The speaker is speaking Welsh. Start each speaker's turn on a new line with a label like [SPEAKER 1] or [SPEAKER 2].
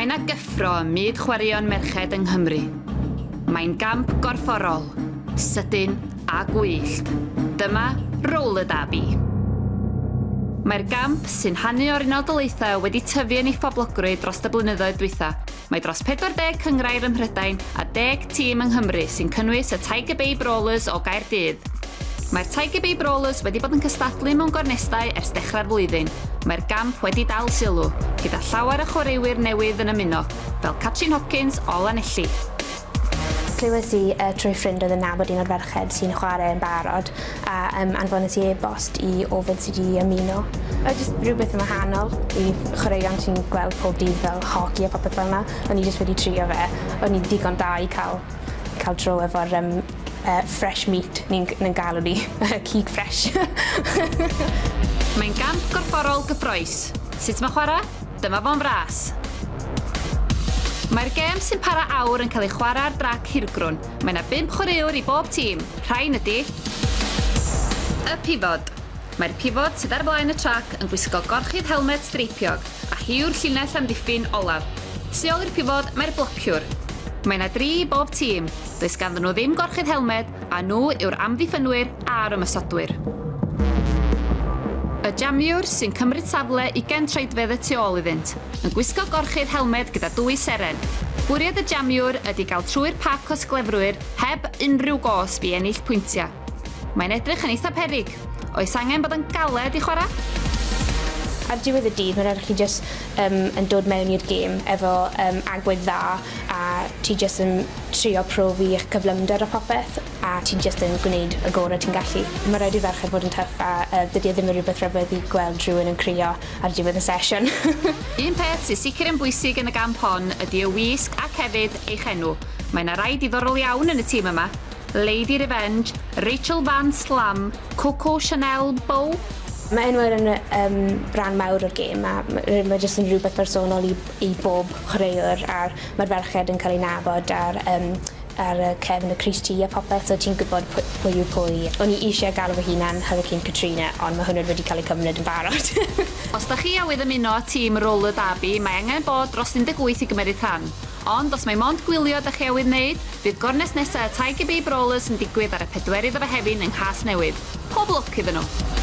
[SPEAKER 1] Mae yna gyffro ym myd chwaraeon merched yng Nghymru. Mae'n gamp gorfforol, sydyn a gwyllt. Dyma roller derby. Mae'r gamp sy'n rhannu o'r Unol Daleithiau wedi tyfu yn ei phoblogrwydd dros y blynyddoedd dwytha. Mae dros 40 cynghrair ym Mhrydain a 10 tîm yng Nghymru sy'n cynnwys y Tiger Bay Brawlers o Gaerdydd. Mae'r Tiger Bay Brawlers wedi bod yn cystadlu mewn gornestau ers dechrau'r flwyddyn. Mae'r gamp wedi dal sylw, gyda llawer y chwaraewyr newydd yn ymuno, fel Catrin o Lanelli.
[SPEAKER 2] Clywes i trwy ffrind oedd yn nabod un o'r ferched sy'n chwarae yn barod a anfones i e-bost i ofyn sydd wedi ymuno. Jyst rhywbeth yn wahanol i chwaraeon sy'n gweld pob dydd fel hoci a popeth fel yna. O'n i jyst wedi trio fe. O'n i digon da i cael tro efo'r fresh meat ni'n galw ni, cig fresh.
[SPEAKER 1] Mae'n gamp gorfforol gyffroes. Sut mae chwarae? Dyma fo'n fras. Mae'r gêm sy'n para awr yn cael ei chwarae ar drac hirgrwn. Mae yna 5 chwaraewr i bob tîm. Rhain ydy y pifod. Mae'r pifod sydd ar blaen y trac yn gwisgo gorchudd helmet streipiog a hiw'r llinell amddiffyn olaf. Tu ôl i'r pifod mae'r blociwr. Mae yna 3 i bob tîm. Does ganddyn nhw ddim gorchudd helmet a nhw yw'r amddiffynwyr a'r ymysodwyr. Y jamiwr sy'n cymryd safle 20 treidfedd y tu ôl iddynt, yn gwisgo gorchudd helmed gyda 2 seren. Bwriad y jamiwr ydy gael trwy'r pac o sglefrwyr heb unrhyw gosb i ennill pwyntiau. Mae'n edrych yn eitha peryg. Oes angen bod yn galed i chwarae?
[SPEAKER 2] Ar diwedd y dydd, mae'n rhaid chi jyst yn dod mewn i'r gêm efo agwedd dda a ti jyst yn trio profi eich cyflymder o popeth a ti'n jyst yn gwneud y gorau ti'n gallu. Mae rhaid i ferched fod yn tyff a dydy ddim yn rhywbeth rhyfedd i gweld rhywun yn crio ar diwedd y sesiwn.
[SPEAKER 1] Un peth sy'n sicr yn bwysig yn y gamp hon ydy y wisg ac hefyd eich enw. Mae yna rai diddorol iawn yn y tîm yma. Lady Revenge, Rachel Van Slam, Coco Chanel Bow.
[SPEAKER 2] Mae enwau yn rhan mawr o'r gêm a mae jyst yn rhywbeth personol i bob chwaraewr a mae'r ferched yn cael ei nabod ar cefn y crys tŷ a popeth, so ti'n gwybod pwy yw pwy. O'n i eisiau galw fy hunan Hurricane Catrin, ond mae hwnnw wedi cael ei cymryd yn barod.
[SPEAKER 1] Os da chi awydd ymuno â tîm roller derby, mae angen bod dros 18 i gymryd rhan. Ond os mae mond gwylio da chi awydd wneud, bydd gornes nesaf y Tiger Bay Brawlers yn digwydd ar y 4 o Fehefin yng Nghas Newydd. Pob lwc iddyn nhw!